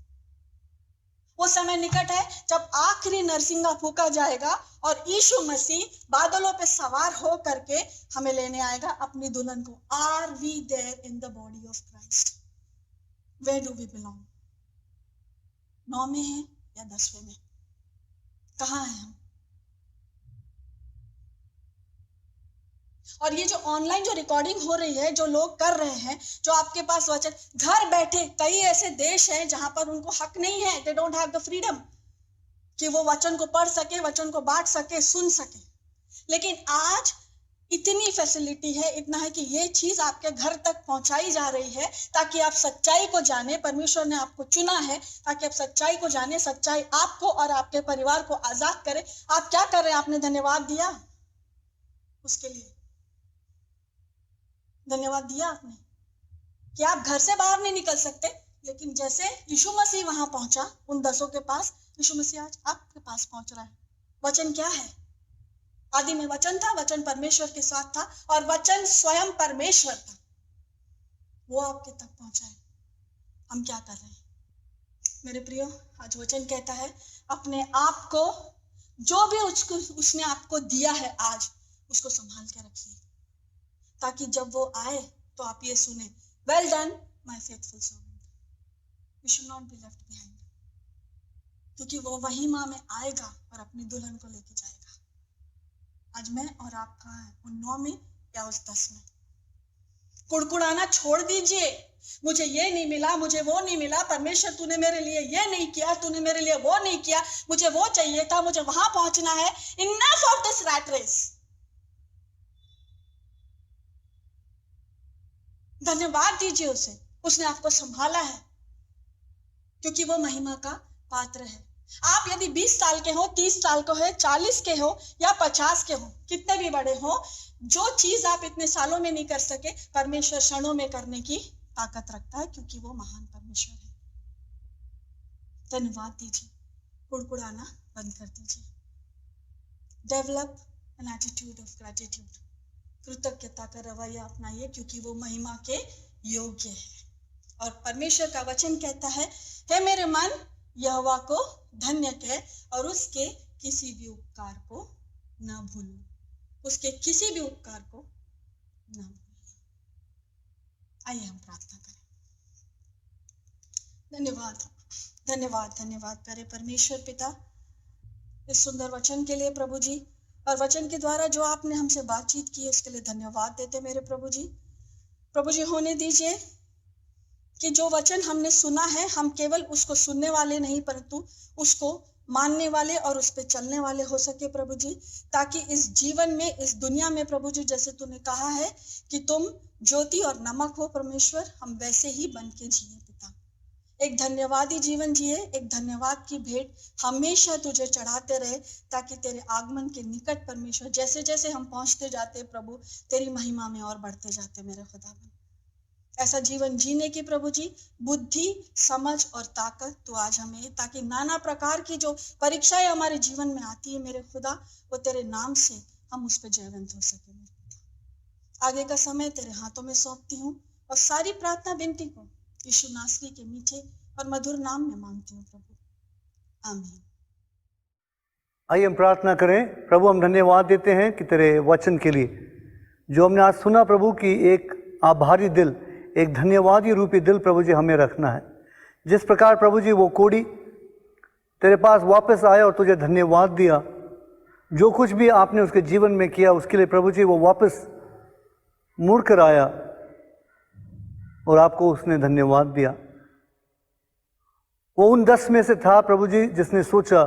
वो समय निकट है जब आखिरी नरसिंगा फूका जाएगा और यीशु मसीह बादलों पे सवार हो करके हमें लेने आएगा, अपनी दुल्हन को। Are we there in the body of Christ? Where do we belong? 9 में है या 10वें में? कहाँ हैं हम? और ये जो ऑनलाइन जो रिकॉर्डिंग हो रही है, जो लोग कर रहे हैं, जो आपके पास वचन घर बैठे, कई ऐसे देश हैं जहां पर उनको हक नहीं है, they don't have the freedom कि वो वचन को पढ़ सके, वचन को बांट सके, सुन सके। लेकिन आज इतनी फैसिलिटी है, इतना है कि ये चीज आपके घर तक पहुंचाई जा रही है ताकि आप सच्चाई को जाने। परमेश्वर ने आपको चुना है ताकि आप सच्चाई को जाने, सच्चाई आपको और आपके परिवार को आजाद करे। आप क्या कर रहे हैं? आपने धन्यवाद दिया उसके लिए? धन्यवाद दिया आपने कि आप घर से बाहर नहीं निकल सकते, लेकिन जैसे यीशु मसीह वहां पहुंचा उन 10 के पास, यीशु मसीह आज आपके पास पहुंच रहा है। वचन क्या है? आदि में वचन था, वचन परमेश्वर के साथ था और वचन स्वयं परमेश्वर था। वो आपके तक पहुंचा है। हम क्या कर रहे हैं मेरे प्रियो? आज वचन कहता है अपने आप को, जो भी उसने आपको दिया है आज, उसको संभाल के रखिए ताकि जब वो आए तो आप ये सुने, well done my faithful servant, you should not be left behind. क्योंकि वो वही माँ में आएगा और अपनी दुल्हन को लेके जाएगा। आज मैं और आप कहाँ हैं? उन 9 में या उस 10 में? कुड़कुड़ाना छोड़ दीजिए, मुझे ये नहीं मिला, मुझे वो नहीं मिला, परमेश्वर तूने मेरे लिए ये नहीं किया, तूने मेरे लिए वो नहीं किया, मुझे वो चाहिए था, मुझे वहां पहुंचना है। Enough of this rat race. धन्यवाद दीजिए उसे, उसने आपको संभाला है क्योंकि वो महिमा का पात्र है। आप यदि 20 साल के हो, 30 साल के हो, 40 के हो या 50 के हो, कितने भी बड़े हो, जो चीज आप इतने सालों में नहीं कर सके, परमेश्वर क्षणों में करने की ताकत रखता है क्योंकि वो महान परमेश्वर है। धन्यवाद दीजिए, कुड़कुड़ाना बंद कर दीजिए। Develop an attitude of gratitude, कृतज्ञता का रवैया अपनाइए क्योंकि वो महिमा के योग्य है। और परमेश्वर का वचन कहता है, हे मेरे मन यहोवा को धन्य कह और उसके किसी भी उपकार को न भूलो, उसके किसी भी उपकार को न भूलो। आइए हम प्रार्थना करें। धन्यवाद धन्यवाद धन्यवाद प्यारे परमेश्वर पिता, इस सुंदर वचन के लिए प्रभु जी, और वचन के द्वारा जो आपने हमसे बातचीत की है उसके लिए धन्यवाद देते मेरे प्रभु जी। प्रभु जी, होने दीजिए कि जो वचन हमने सुना है, हम केवल उसको सुनने वाले नहीं परंतु उसको मानने वाले और उस पे चलने वाले हो सके प्रभु जी, ताकि इस जीवन में, इस दुनिया में प्रभु जी, जैसे तूने कहा है कि तुम ज्योति और नमक हो परमेश्वर, हम वैसे ही बन के जिए पिता। एक धन्यवादी जीवन जिए, एक धन्यवाद की भेंट हमेशा तुझे चढ़ाते रहे ताकि तेरे आगमन के निकट परमेश्वर जैसे जैसे हम पहुंचते जाते प्रभु, तेरी महिमा में और बढ़ते जाते मेरे खुदावन। ऐसा जीवन जीने की प्रभु जी बुद्धि, समझ और ताकत तो आज हमें, ताकि नाना प्रकार की जो परीक्षाएं हमारे जीवन में आती है मेरे खुदा, वो तेरे नाम से हम उस पर जयवंत हो सके मेरे खुदा। आगे का समय तेरे हाथों में सौंपती हूँ और सारी प्रार्थना विनती को यीशु नासरी के मीठे और मधुर नाम में मांगती हूँ प्रभु, आमीन। आइए हम प्रार्थना करें। प्रभु, हम धन्यवाद देते हैं कि तेरे वचन के लिए जो हमने आज सुना प्रभु, की एक आभारी दिल, एक धन्यवादी रूपी दिल प्रभु जी हमें रखना है। जिस प्रकार प्रभु जी वो कोढ़ी तेरे पास वापस आया और तुझे धन्यवाद दिया, जो कुछ भी आपने उसके जीवन में किया उसके लिए प्रभु जी वो वापस मुड़ कर आया और आपको उसने धन्यवाद दिया। वो उन 10 में से था प्रभु जी जिसने सोचा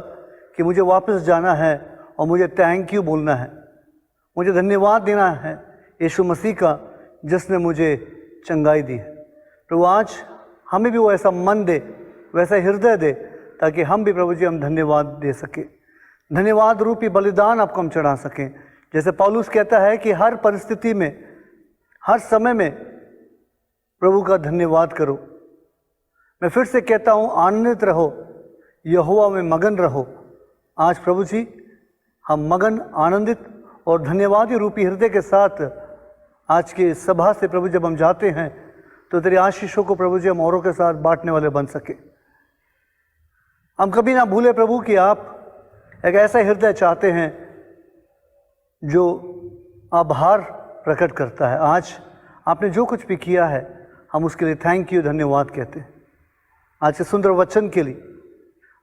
कि मुझे वापस जाना है और मुझे थैंक यू बोलना है, मुझे धन्यवाद देना है यीशु मसीह का जिसने मुझे चंगाई दी है। प्रभु, आज हमें भी वो ऐसा मन दे, वैसा हृदय दे, ताकि हम भी प्रभु जी हम धन्यवाद दे सके, धन्यवाद रूपी बलिदान आपको हम चढ़ा सकें। जैसे पौलुस कहता है कि हर परिस्थिति में, हर समय में प्रभु का धन्यवाद करो। मैं फिर से कहता हूँ, आनंदित रहो, यहोवा में मगन रहो। आज प्रभु जी हम मगन, आनंदित और धन्यवादी रूपी हृदय के साथ आज की सभा से प्रभु जब हम जाते हैं तो तेरी आशीषों को प्रभु जी हम औरों के साथ बांटने वाले बन सके। हम कभी ना भूले प्रभु कि आप एक ऐसा हृदय चाहते हैं जो आभार प्रकट करता है। आज आपने जो कुछ भी किया है हम उसके लिए थैंक यू, धन्यवाद कहते हैं। आज के सुंदर वचन के लिए,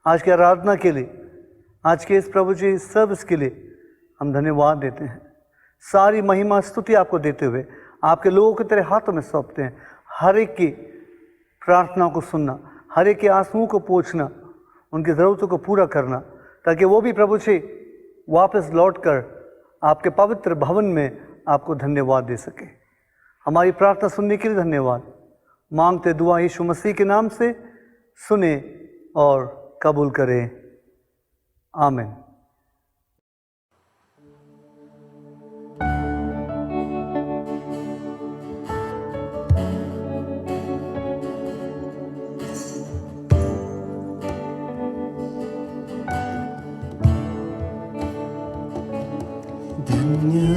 आज की आराधना के लिए, आज के इस प्रभु जी सर्विस के लिए हम धन्यवाद देते हैं। सारी महिमा स्तुति आपको देते हुए आपके लोगों के तेरे हाथों में सौंपते हैं। हर एक की प्रार्थनाओं को सुनना, हर एक के आंसुओं को पोंछना, उनकी ज़रूरतों को पूरा करना, ताकि वो भी प्रभु जी वापस लौटकर आपके पवित्र भवन में आपको धन्यवाद दे सके। हमारी प्रार्थना सुनने के लिए धन्यवाद। मांगते दुआ यीशु मसीह के नाम से सुने और कबूल करें। आमीन।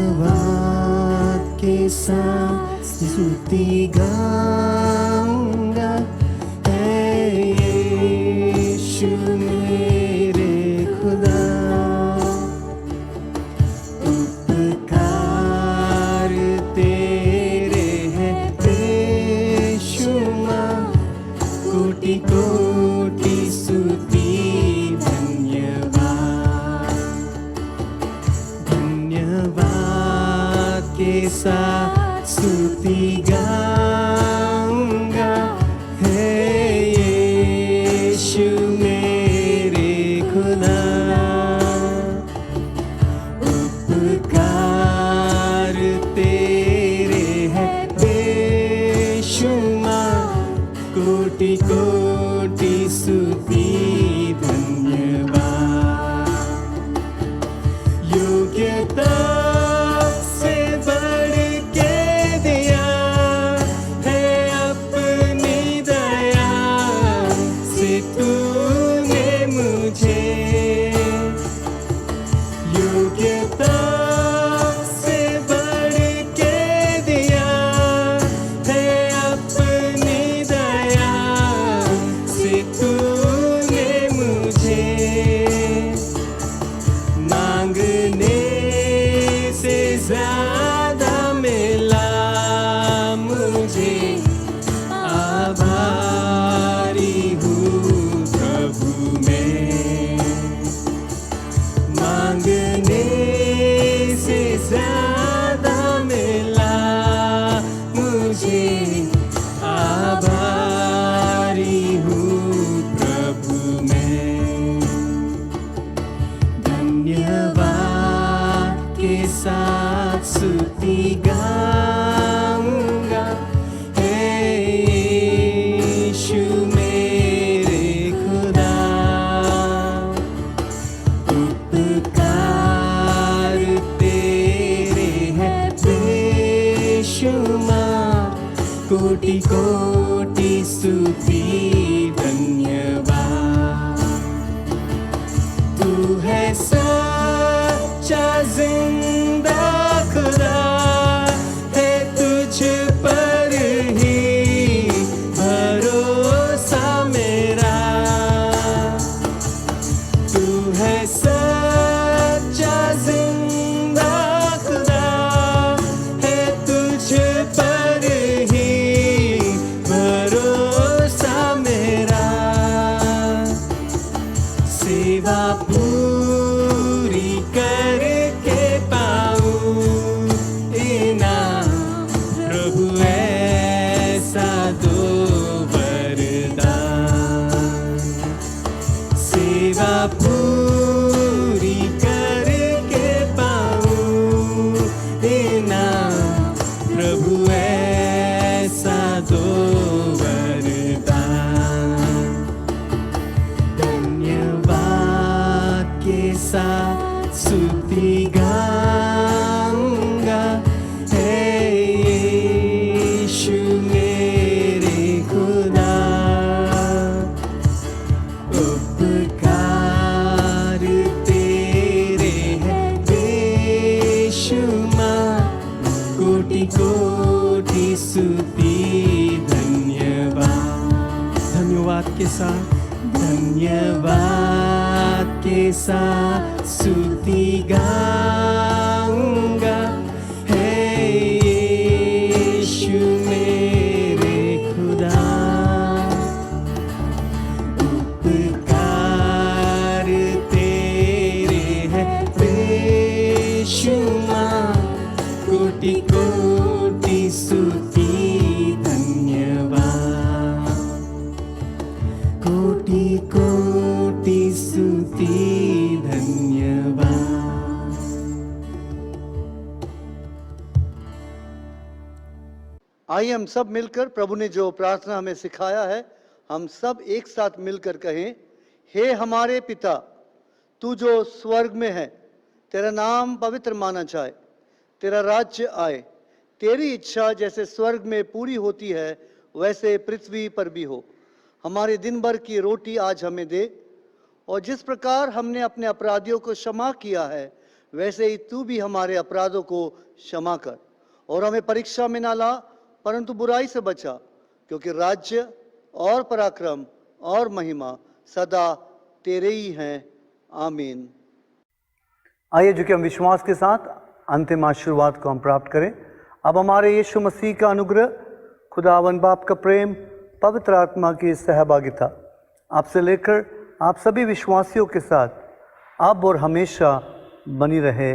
धन्यवाद के साथ स्तुति गाऊंगा, है यीशु मेरे खुदा। उपकार तेरे हैं बेशुमार, कोटि कोटि स्तुति धन्यवाद। धन्यवाद के साथ स्तुति गाऊंगा, है यीशु मेरे खुदा। उपकार तेरे हैं बेशुमार, कोटि कोटि स्तुति धन्यवाद। योग्यता से बढ़ के दिया है अपनी दया से तूने मुझे। योग्यता से बढ़ के दिया है अपनी दया से तूने मुझे। मांगने से ज्यादा मिला मुझे, आभारी हूँ प्रभु मैं। मांगने से ज्यादा मिला मुझे, आभारी हूँ प्रभु मैं। धन्यवाद के साथ स्तुति गाऊंगा, है यीशु मेरे खुदा। उपकार तेरे हैं बेशुमार, कोटि कोटि स्तुति धन्यवाद। तू है सच्चा जिंदा खुदा, है तुझ पर ही भरोसा मेरा। तू है सच्चा जिंदा खुदा, है तुझ पर ही भरोसा मेरा। सेवा पूरी करके पाऊं इनाम, प्रभु ऐसा दो वरदान। सेवा पूरी करके पाऊं इनाम, प्रभु ऐसा दो वरदान। धन्यवाद के साथ स्तुति गाऊंगा, है यीशु मेरे खुदा। उपकार तेरे हैं बेशुमार, कोटि कोटि स्तुति धन्यवाद। धन्यवाद के साथ, धन्यवाद के साथ स्तुति गाऊंगा, है यीशु मेरे खुदा। उपकार तेरे हैं बेशुमार, आइए हम सब मिलकर प्रभु ने जो प्रार्थना हमें सिखाया है, हम सब एक साथ मिलकर कहें, हे हमारे पिता, तू जो स्वर्ग में है, तेरा नाम पवित्र माना जाए, तेरा राज्य आए, तेरी इच्छा जैसे स्वर्ग में पूरी होती है वैसे पृथ्वी पर भी हो। हमारे दिन भर की रोटी आज हमें दे, और जिस प्रकार हमने अपने अपराधियों को क्षमा किया है वैसे ही तू भी हमारे अपराधों को क्षमा कर, और हमें परीक्षा में ना ला परंतु बुराई से बचा, क्योंकि राज्य और पराक्रम और महिमा सदा तेरे ही हैं। आमीन। आइए जो कि हम विश्वास के साथ अंतिम आशीर्वाद को हम प्राप्त करें। अब हमारे यीशु मसीह का अनुग्रह, खुदावन बाप का प्रेम, पवित्र आत्मा की सहभागिता आपसे लेकर आप सभी विश्वासियों के साथ अब और हमेशा बनी रहे।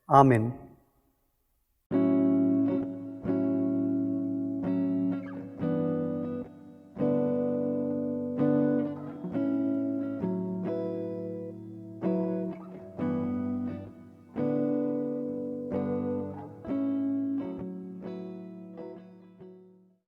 आमीन।